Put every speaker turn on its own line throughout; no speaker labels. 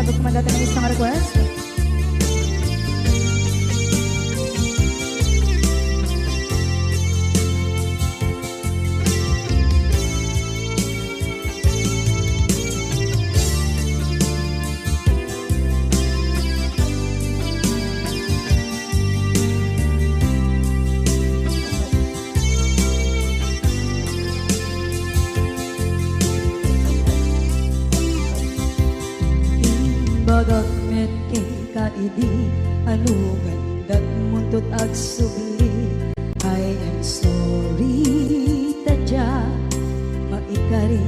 Sabag kumandata ng isang request.
Bagat kay kaidi anugan dat muntot ag subli. I am sorry tadya maikari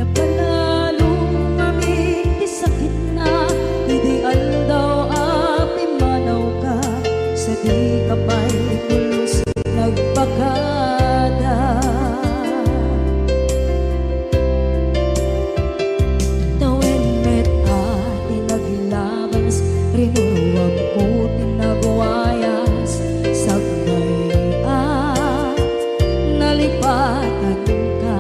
napanalo kami di sakit na ideal daw api manaw ka sa di kapay pulos nagpakada. Rinuruwag ko tinagwayas sagnay nalipatan ka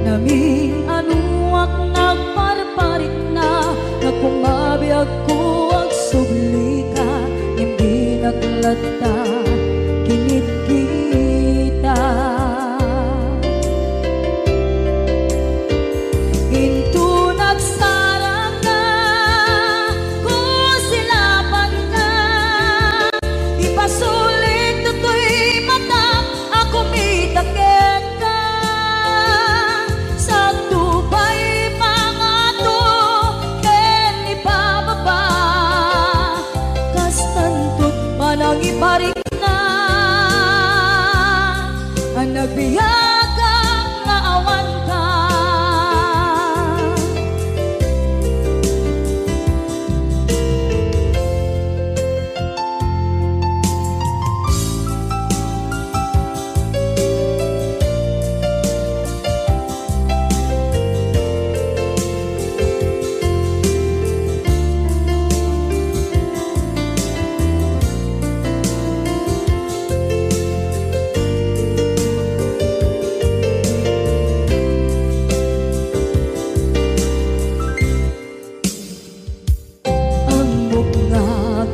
naming anuak nagparparit na nagkumabiyag ko ang subli ka hindi naglata kinit kita into nagsarang na sulit to'y mata ako mitakit ka sa tubay pangato ken ipababa kastantot manang iparik na ang nagbiyagang nga awan ka.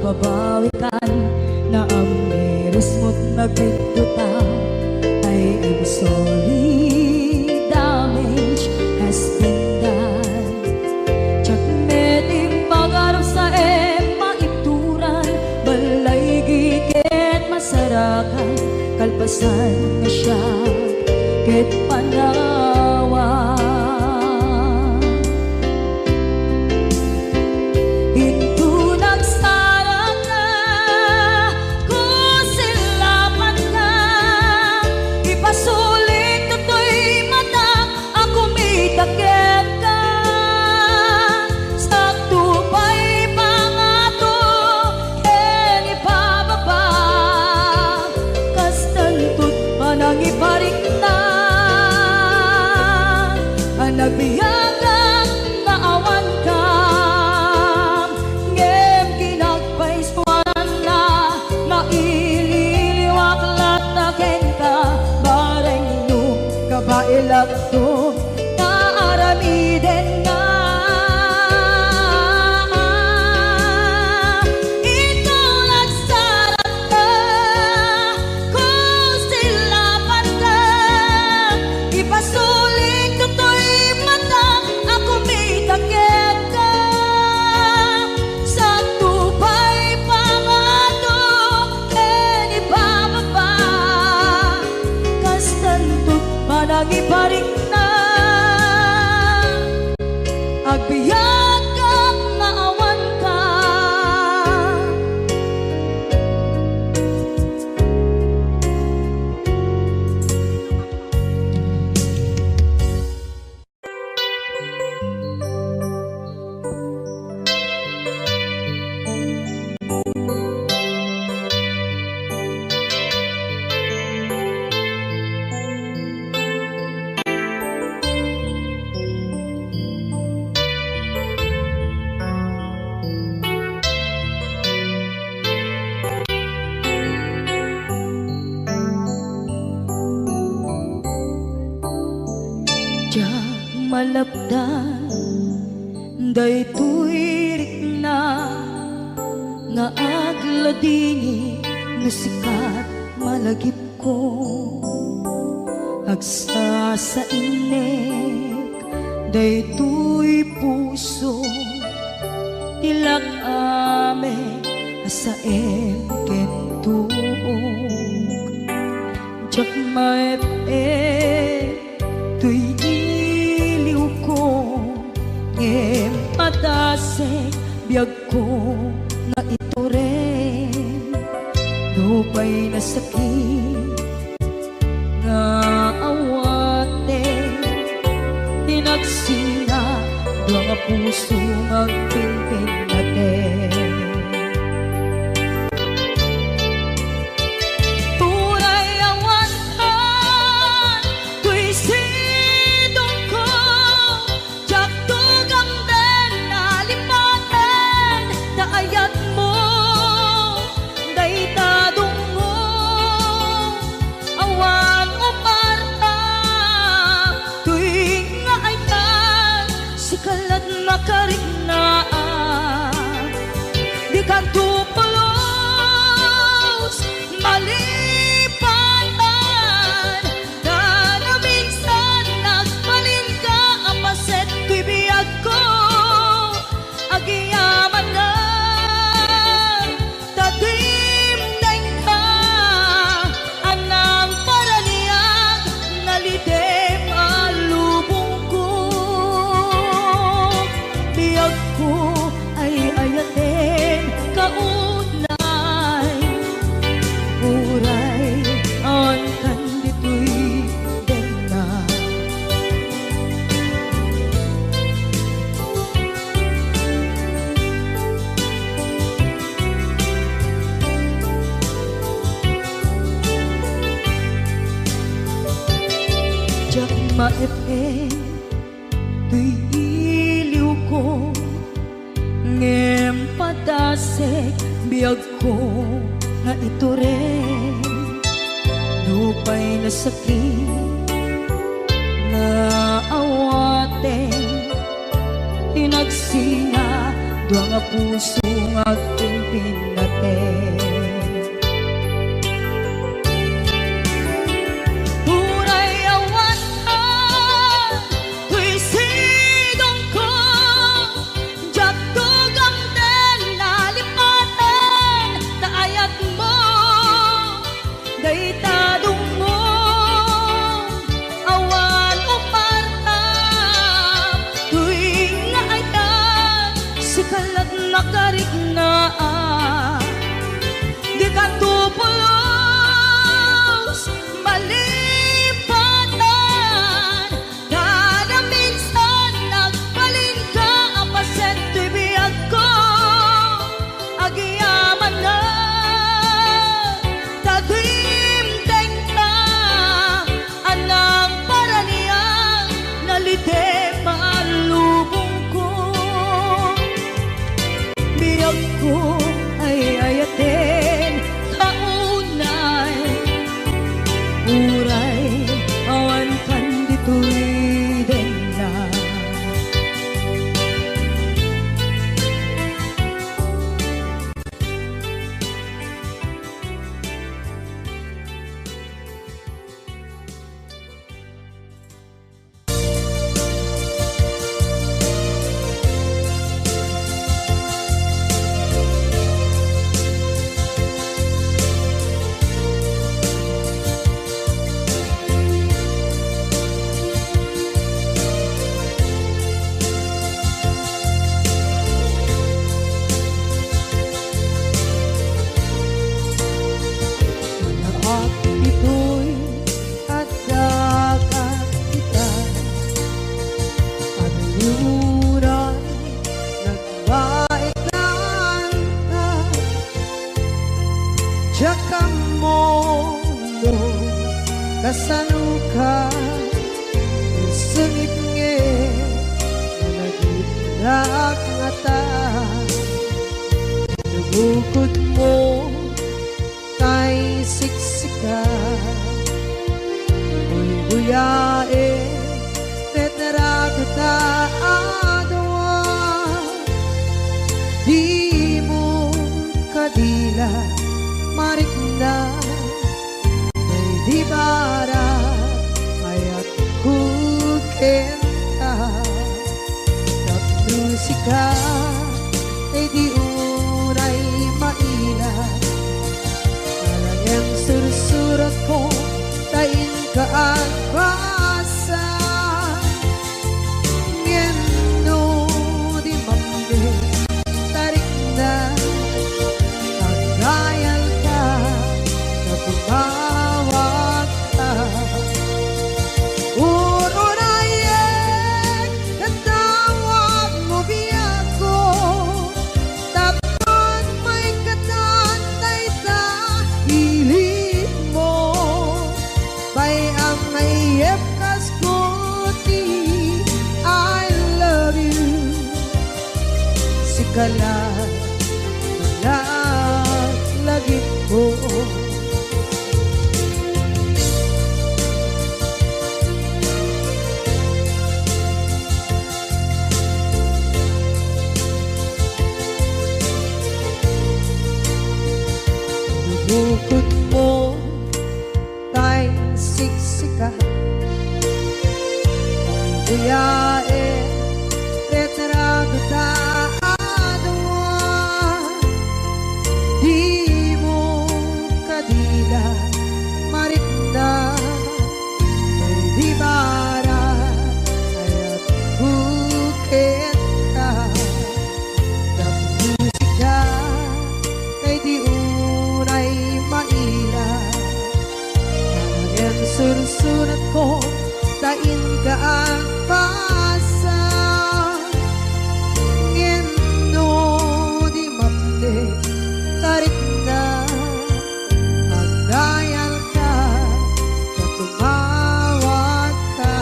Babawikan na ang miris mo't nagpituta. I am sorry, damage has been done. Tiyakmeting magarap sa maituran, balay gigit masarakan, kalpasan na siya ket panawa. Takit ka sa tubay pangato ken ipababa kastantot manang iparik na ang nagbiyagang naawan ka ngem kinagpaiswanan na maililiwak lataken ka bareng no kabailak to aramiden na ito nagsarap ka kung silapan ka ipasulit to'y mata ako may takit ka sa tubay pangato ken ipababa kastantot manang iparik na agbiyak ang naawan ka. malapdan Daytoy rikna nga agladini nga sikat malagip ko agsa sa inek daytoy puso tilak ame asaem kentuog jak maep tuy iliw ko ngem patasek biyag ko nga ito rin lupay na sakit nga awate tinagsina nga puso magpilpil natin turay awantan tuy sidong ko jak tugang den nalipaten daayat mo daytadong mo awan o parta tuwing nga ay tan sikalat makariknaan di kanto pulos malipatan na na minsan nagbalin ka apaset tuy biyag ko agiyaman na tatimdeng ka anang paraniyag nalidem alubong ko biyag ko ay ayatin kaunay uray ang kandito'y dena jak maepe tuy iliw ko ngem padasek biyag ko nga ito rin lupay na sakit na awate tinagsinga dua nga puso nga pimpin natin turay awantan tuy sidong ko jak tugang den nalipaten daayat mo daytadong mo awan o parta tuwing nga ay tan sikalat makariknaan di kanto pulos malipatan kada minsan nagbalin ka apaset tuy biyag ko agiyaman na tatimdeng ka anang paraniyang nalite malubong ko biyag ko ay ayatin kaunay uray awan kandito'y dena at ito'y adagat kita at yuray nagbaikan ka tsaka mo kasanuka sungit nge nagitnak ngata nabukod mo tay siksika uy buyae tetra kata adawan di barat ayat kukenta musika ay di uray mailan alam yang sursurat ko tain ka ang basa ngeno di mambe tarik na kagayal ka na tumawag ka kala lagi ko bukod mo tay siksika buyae retrato ta sursurat ko tain ka ang pasa ngeno di mamde tarik na agayal ka na tumawag ka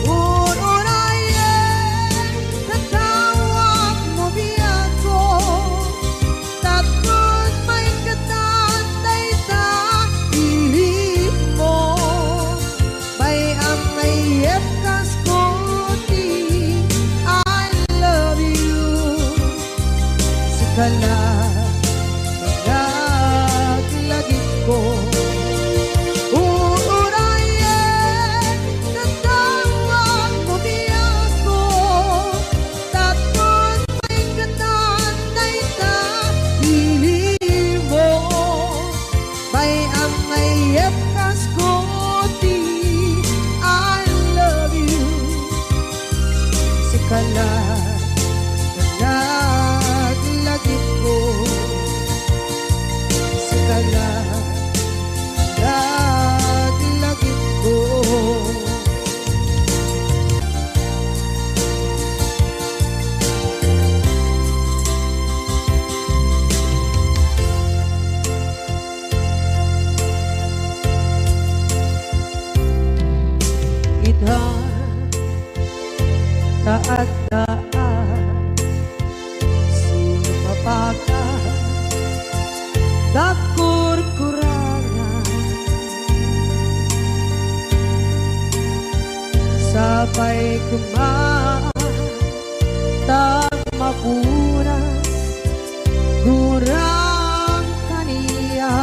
unayen natawag mo biyak ko tapos may katantay ta kala naglagit ko uurayan natawag mo biyak ko tapos may katantay ta hili mo may ang mayep kas ko di I love you si kala taat-taat sumapaka dakur-kurangan sabay kumaan tak mapunas gurang kaniya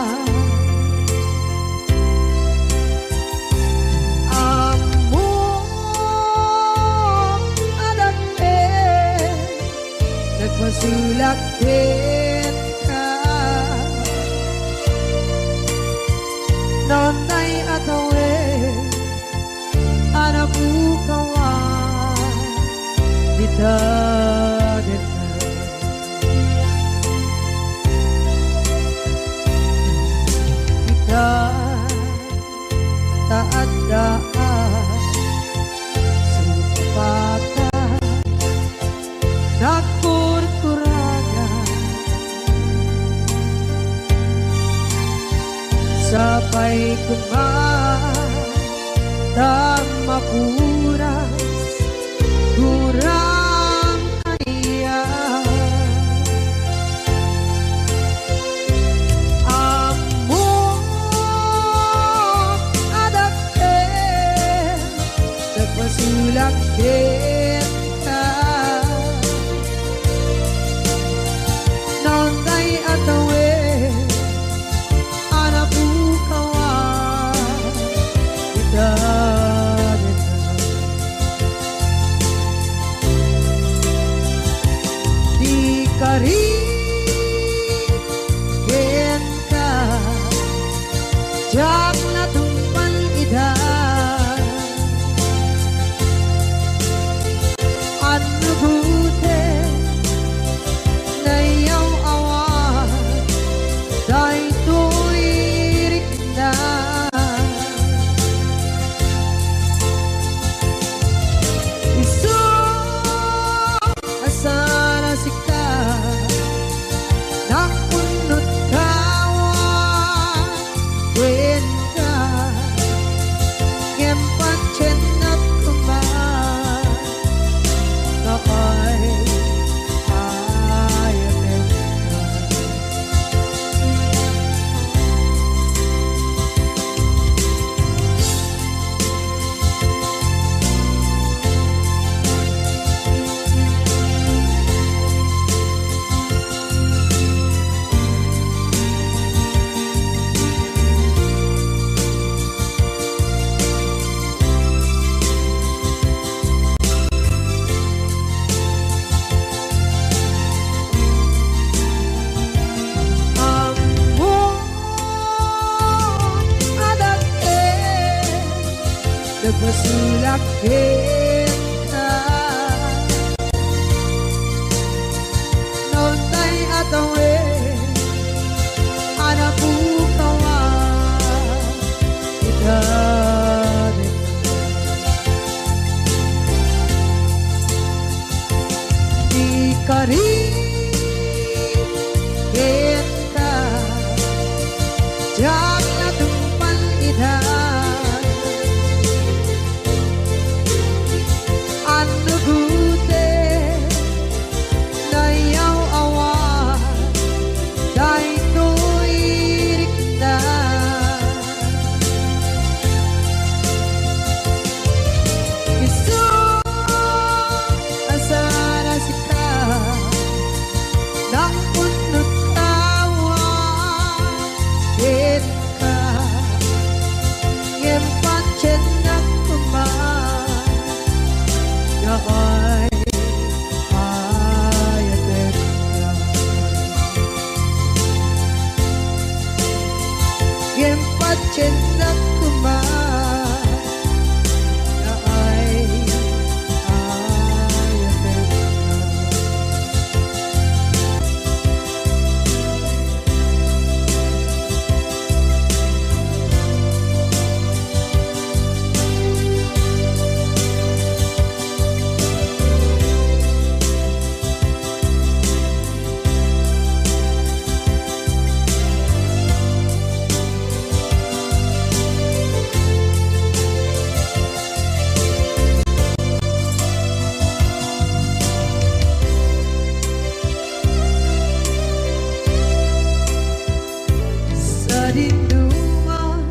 masulakit ka nonay atawe anak bukawan dita kita taat-taat supaka sabay kumaan tak mapuras gurang kaniya among adapter nagpasulakit ka nonday atawe anak bukaw jak natumpan ida ano bute na yaw awa dai tuirik na isu asara sika nakunut kawan wenda ngempan cenat kuman nakay ayatin nagpasulak kita noon tay atawe anak bukawa kita di kari kita jak natumpan ida ano bute na yaw awa dai tuirik na isu asara sika nakunut kawa ka ngempan cendak kuman ay ayatin gempat cendak kuman ay ayatin sa dinduman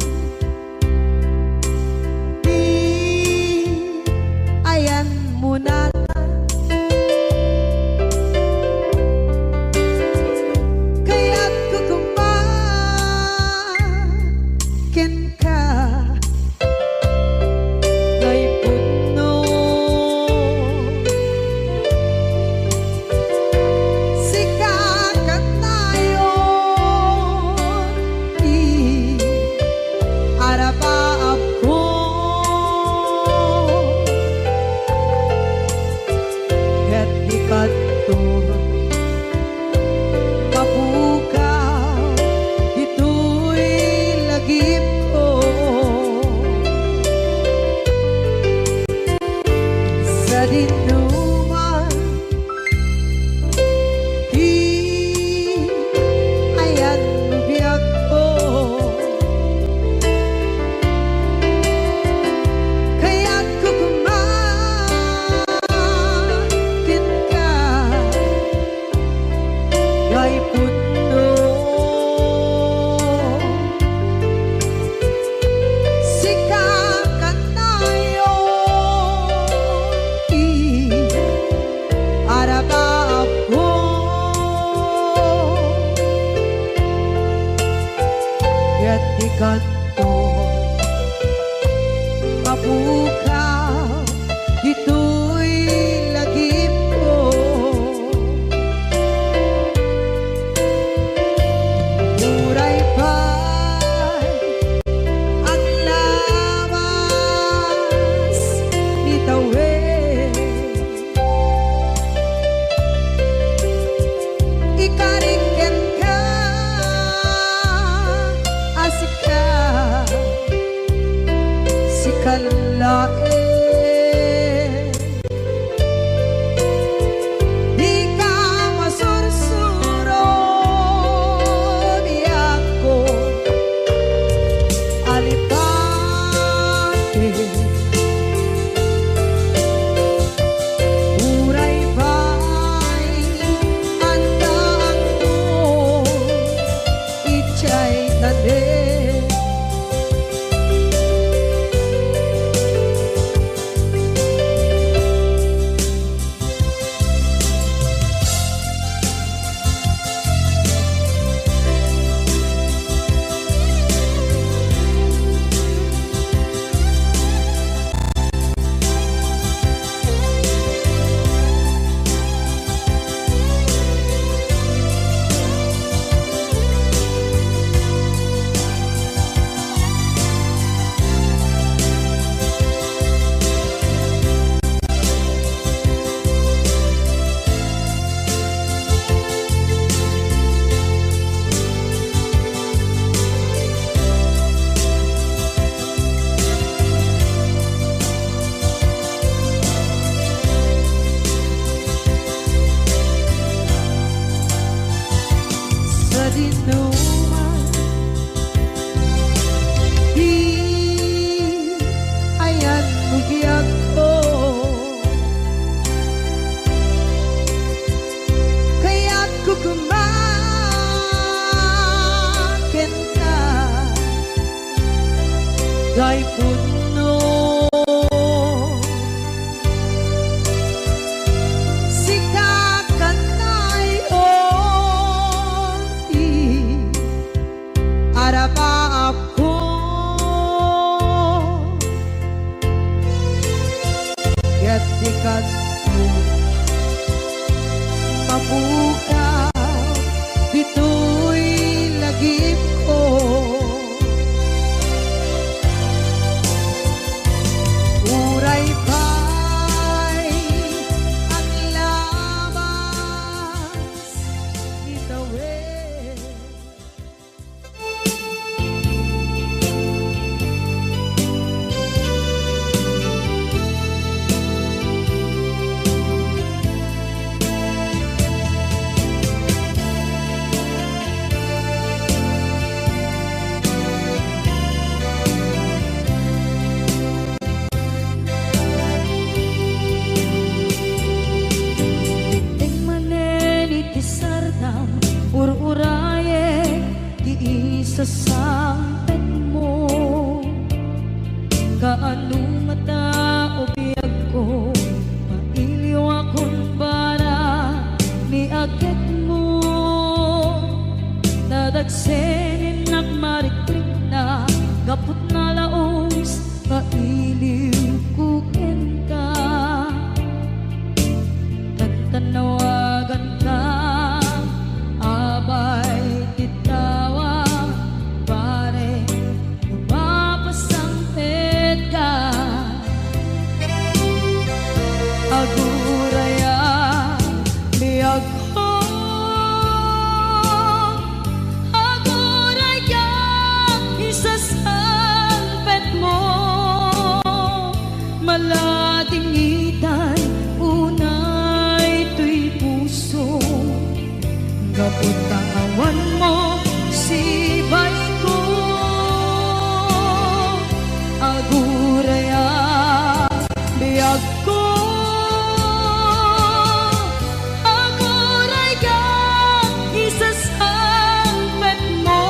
di ayan mo na kaya't kukumakin ka kay puno sikakat tayo arabaab ko ket ikanto mabukaw ito'y lagip ko sa dinuman di ayan biyak ko kaya't kukumakin ka kay puno sikakat tayo arabaab ko ket ikanto mabukaw ito'y lagip ko muray pa'y Gay puno sikakan tayo di araba ako gatikan mabuka dito'y lagip ko. Uray pa'y ang labas itawid. Ur-uraye di isasampet mo kaano mata o biyag ko mailiw akong bara ni akit mo nadagsenin nagmarikrik na gapot na laos mailiw kukin ka tantanawagan ka abay titawa pare mapasangpet ka aguraya biyag ko aguraya isasangpet mo maladingitan unay tuy puso gapot tawan mo sibay ko aguraya biyag ko aguraya isasangpet mo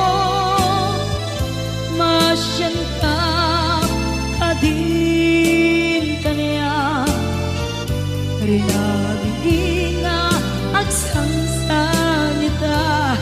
masyan ka kadin kanya rinabing nga agsangsan ita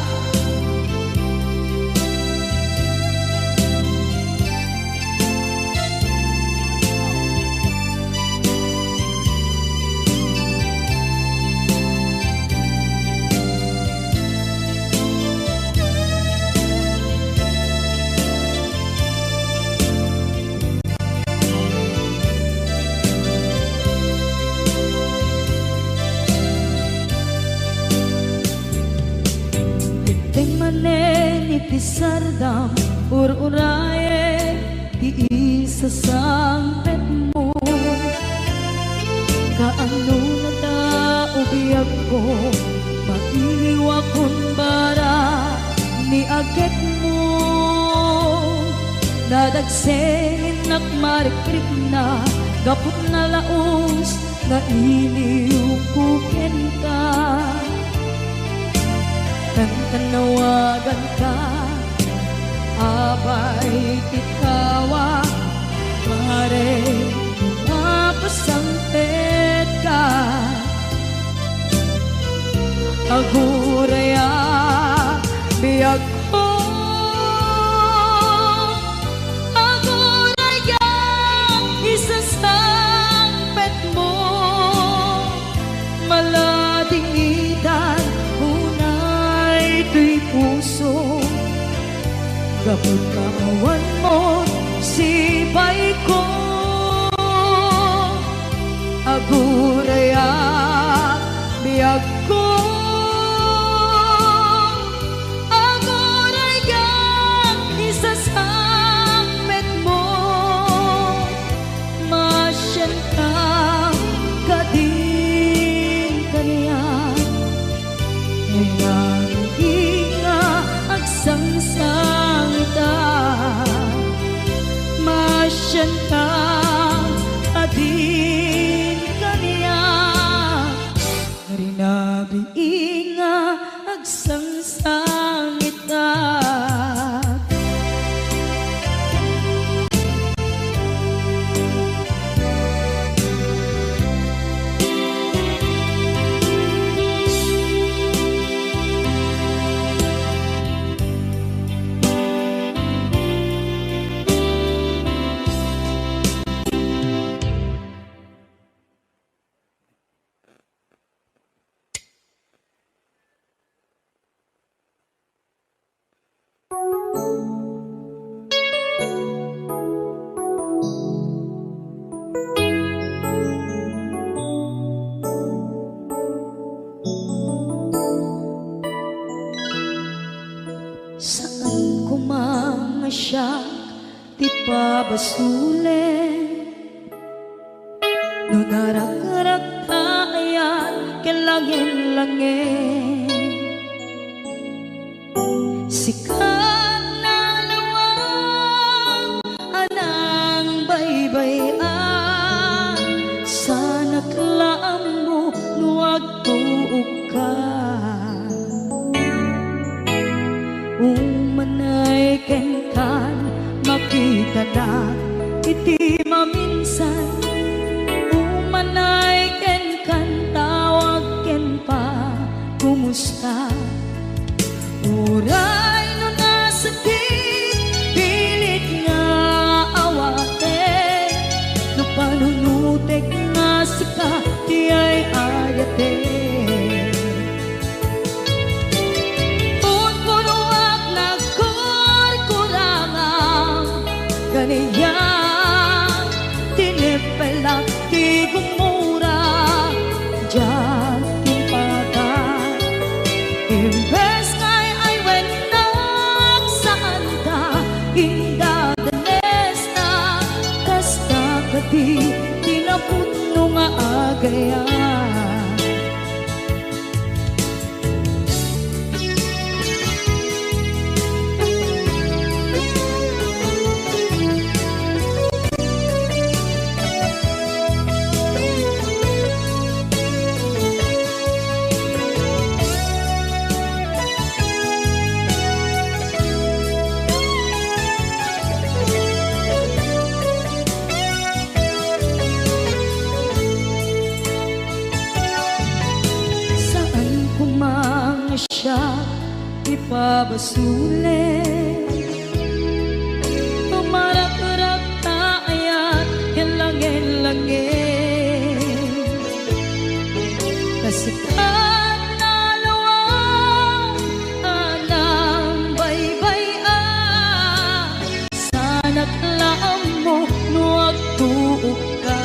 itisardam ur-uraye iisasampet mo kaano na ta ubiyag ko mailiw akong bara ni agit mo nadagsenin nagmarikrik na gapot na laos na iliw kukin ka tanawagan ka abay titawa pare mapasangpet ka aguraya biyag ko aguraya isasangpet mo maladingitan tuy puso gapot kaawan mo sibay ko aguraya biyag ko aguraya isasangpet mo masyan ka kadin kanya sangsang ita masyan ka adin kanya rinabiing agsangsang ita ti pabasulen no narak-rak tayan kelangin-langin sikat na lawang anang baybayan sana klaam mo nuwag tuog ka umanay kenkan makita na iti maminsan umanay kenkan tawag ken pa kumusta uray no nasakit pilit nga awate no panunutek nga sika di ay ayate unpunuak nagkurkurangang ganiyang tinipelak di gumura diyan timpagan imbes ngay ay wenak saan ka indaganes na kasta kadi tinaputno nga agaya siya ipabasulen tumarak-rak tayan hilangin-langin kasikat na lawang anang baybayan sana't laam mo nuwag tuog ka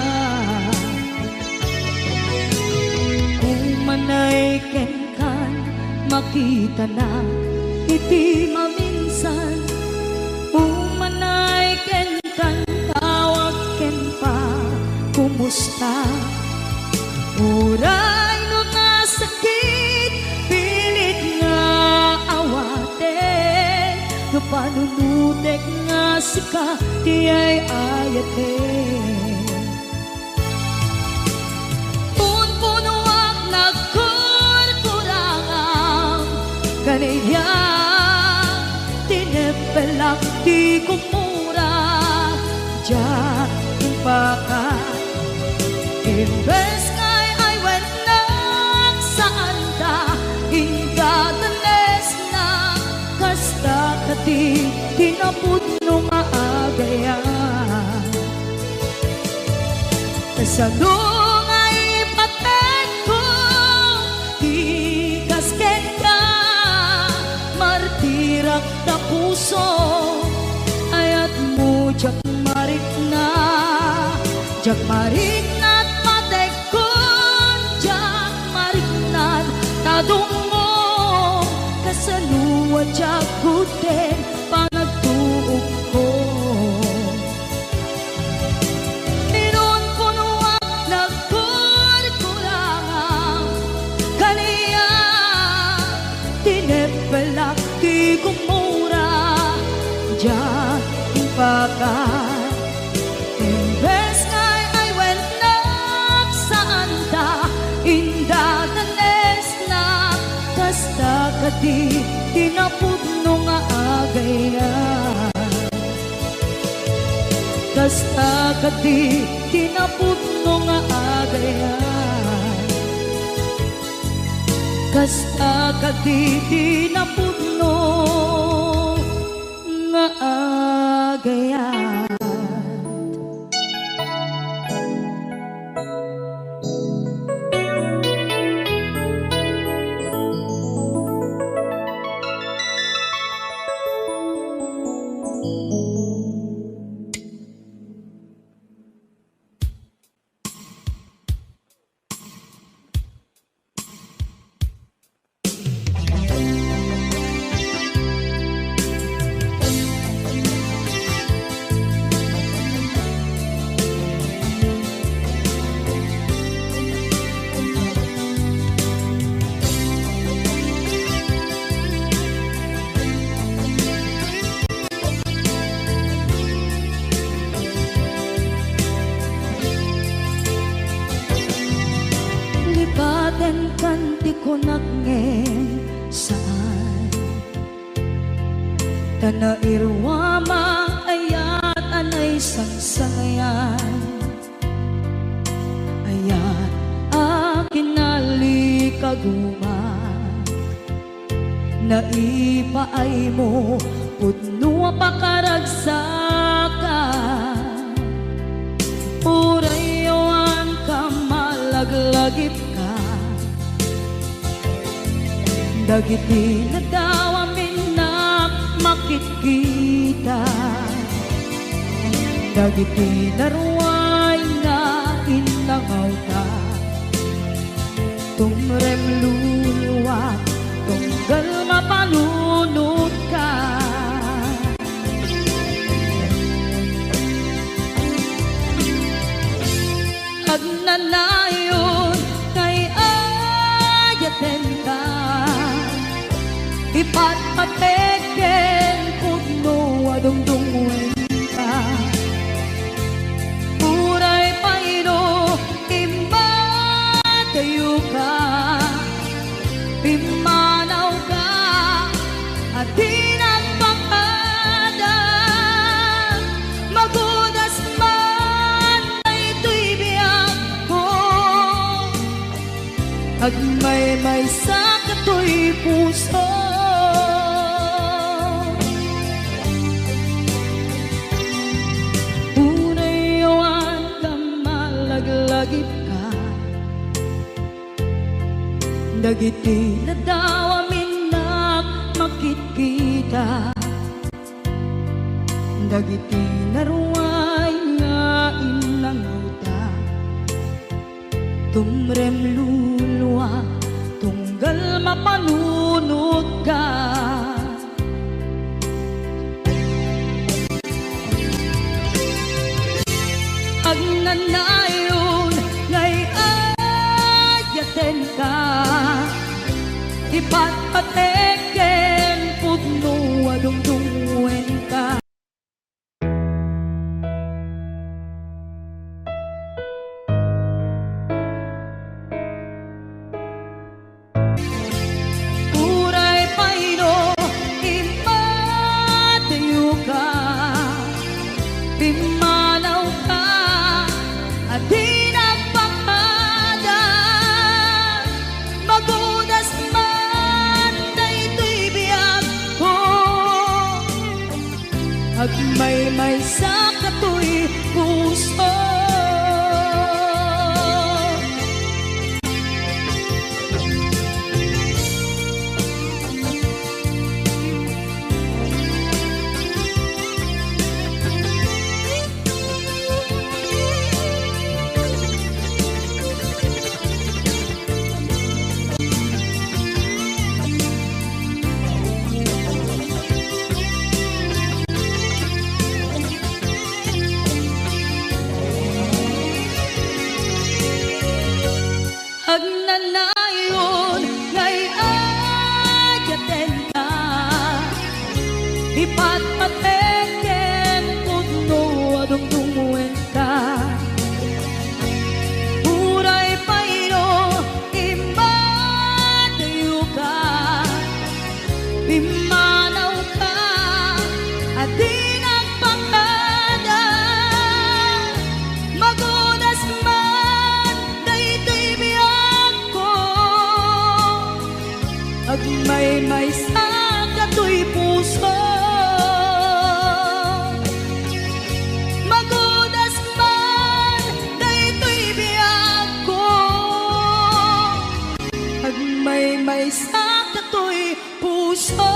kung manay kenkan makita na iti maminsan umanay ken kan tawag ken pa kumusta uray no nasakit pilit nga awate no panunutek nga sika di ay ayate unpunuak kaniya tinepelak di kumura diyan impaka imbes ngay ay wenak saan ta ingatanes na kasta kati tinaputno nga agaya kasadong ay paten ko di kasken martirak na puso ayat mo jak marik na at matekon jak marik na tadong mo kasaluwa jak guten panagtuog ko inon punuak nagkurkurangang kaniya tinepelak di kumura diyan impakan imbes ngay ay wenak saan ta indaganes na kasta kadi tinapudno nga agaya kasta kadi tinapudno nga agaya kasta kadi tinapudno nga agayat aten kanti ko nagngeng saan tanairwama ayat anay sangsangayan ayat akin nalikaguma naipaay mo pudno pakaragsakan urayawan ka malaglagip ka dagiti na daw amin na makikita dagiti naruay na inangaw ka tumrem luluwa tunggal mapalunod ka agnanayon kay ayaten ka ipatpateken pudno adungdungwen ka uray paino imatayo ka pimanaw ka at di nagpakada magudas man na ito'y biyak ko agmay-may sa kato'y puso unayawan ka malaglagip ka dagiti na daw amin na makikita dagiti naruay nga inangauta tumrem luluwa tunggal mapalunod ka agnanayon ngay ayaten ka ipatpateken pudno adungdungwen ka uray paino imatayo ka pimanaw ka at di nagpakada magudas man na ito'y biyak ko agmay-may sa kato'y puso agnanayon ngay ayaten ka ipatpateken pudno adungdungwen ka uray paino imatayo ka pimanaw ka at di nagpakada magudas man na ito'y biyak ko agmay-may sa kato'y puso magudas man na ito'y biyak ko agmay-may sa kato'y puso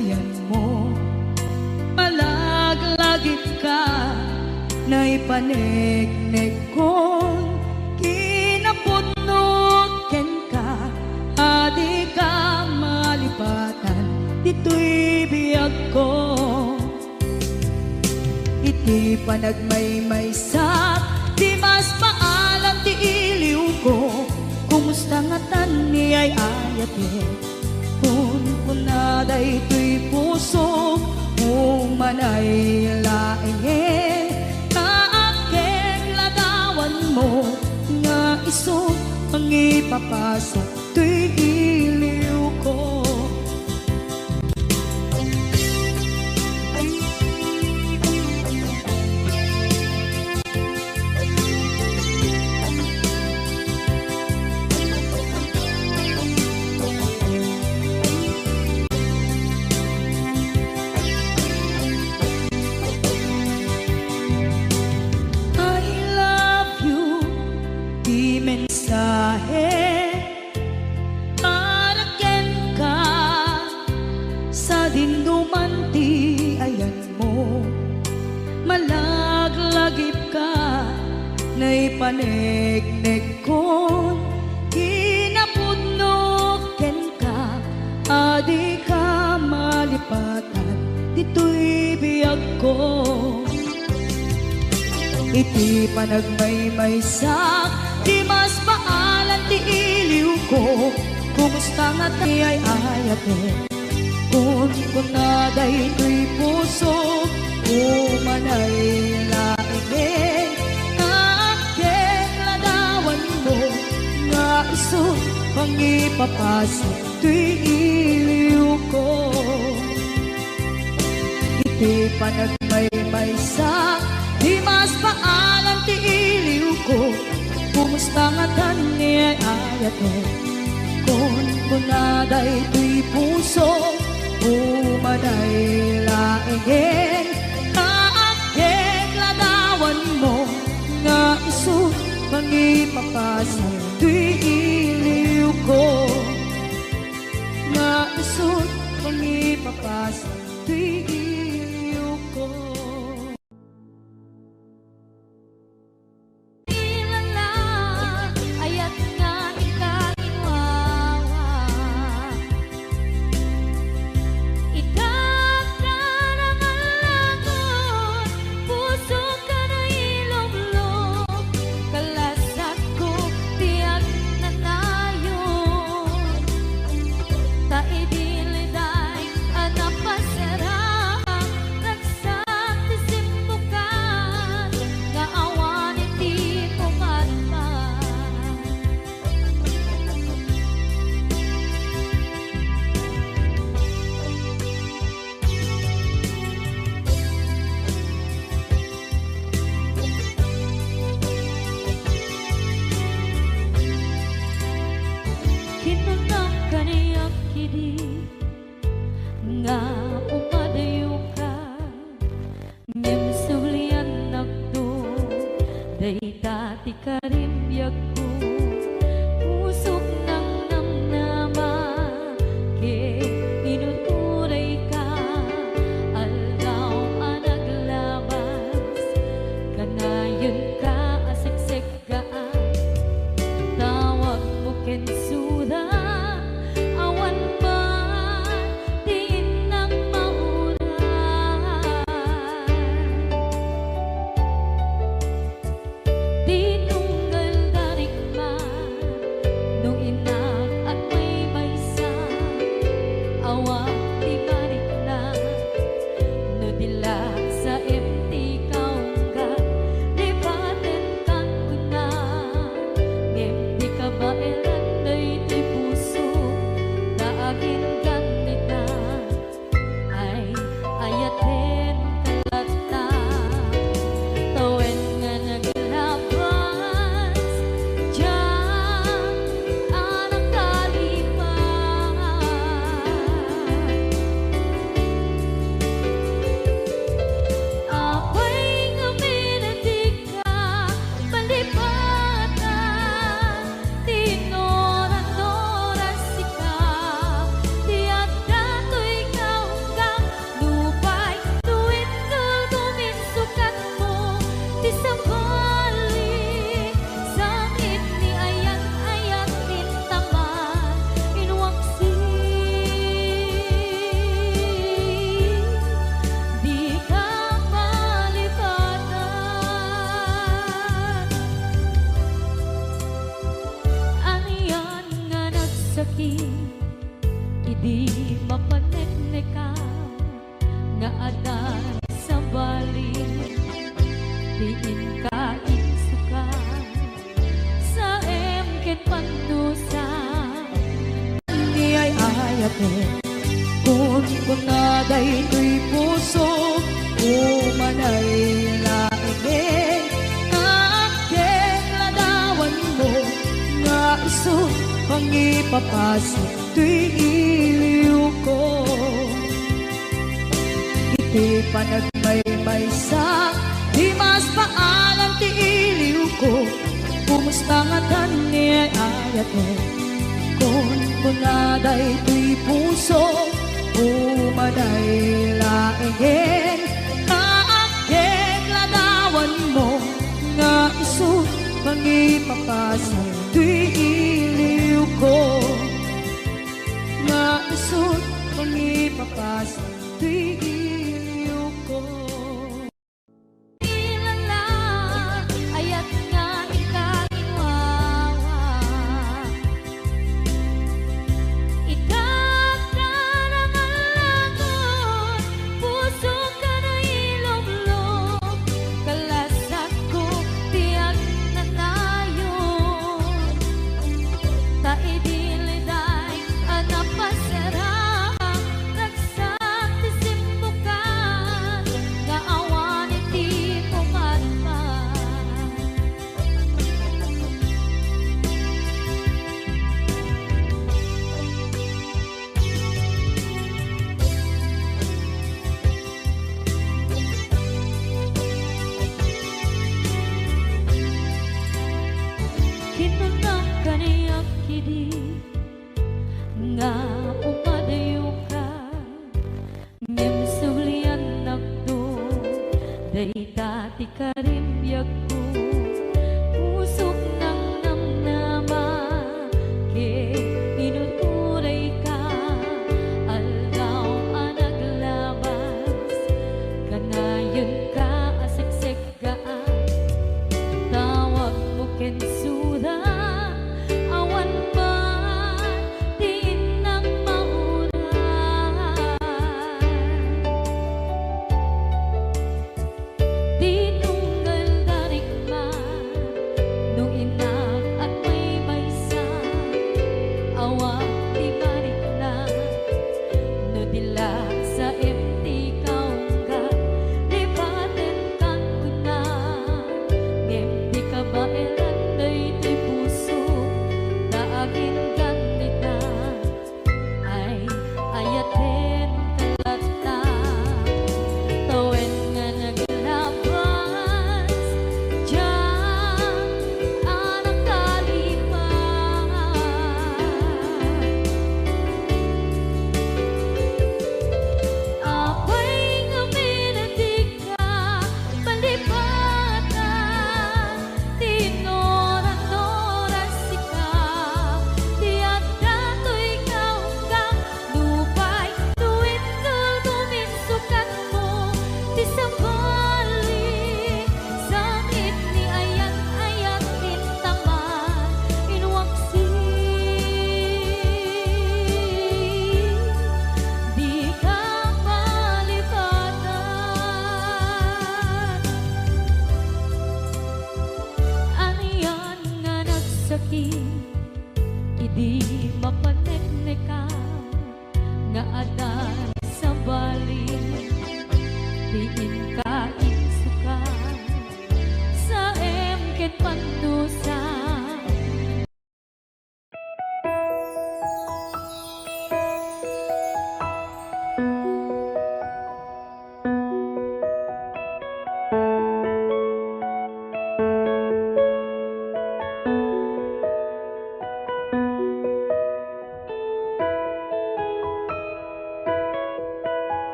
ayan mo. Malaglagip ka na ipanegnek kong kinaputnuken ka. Adi ka malipatan, dito'y biyag ko. Iti panagmaymaysak, di mas maalam ti iliw ko. Kumusta nga tan ni ay ayate, kun kunaday to'y puso, umanay laing kaakeng ladawan mo, nga iso ang ipapasok to'y iliw ko. Malaglagip ka na ipanegnek ko, kinapudnuken ka. Adi ka malipatan, dito'y biyag ko. Iti panagmaymaysak, di mas maalan ti iliw ko. Kumusta nga ti ay ayate, kun kunaday to'y puso, umanay laing kaakeng ladawan mo, nga iso pang ipapasok to'y iliw ko. Iti panagmaymaysak, di mas paalam ti iliw ko. Kumusta nga tan ni ay ayate, kun kunaday to'y puso, umanay laing kaakeng ladawan mo, nga iso pang ipapasok to'y iliw ko. Nga iso pang ipapasok to'y iliw ko.
Taidiliday, anapasara
ayate. Kung kunaday to'y puso, umanay laingin. Aking ladawan mo, nga iso pangipapasok to'y iliw ko. Iti panagmaymay sa di mas paalam ti iliw ko. Kumusta nga tani ay ayate. Kung kunaday to'y puso, umanay laingin. Aking ladawan mo, nga iso pangipapasok to'y iliw ko. Nga iso pangipapasok to'y iliw ko.
Ilala, ayat nga ikagiwawa. Ikap ka ng alagon, puso ka na ilog-log. Kalasat ko, tiyak na nayon. Taidiliday, anapasara. Nagsatisip mo ka, nga awan iti pumatpat. Kinunang kaniyak kidi, nga pumadayo ka. Ngem sulian nakdo, day dati karimbyag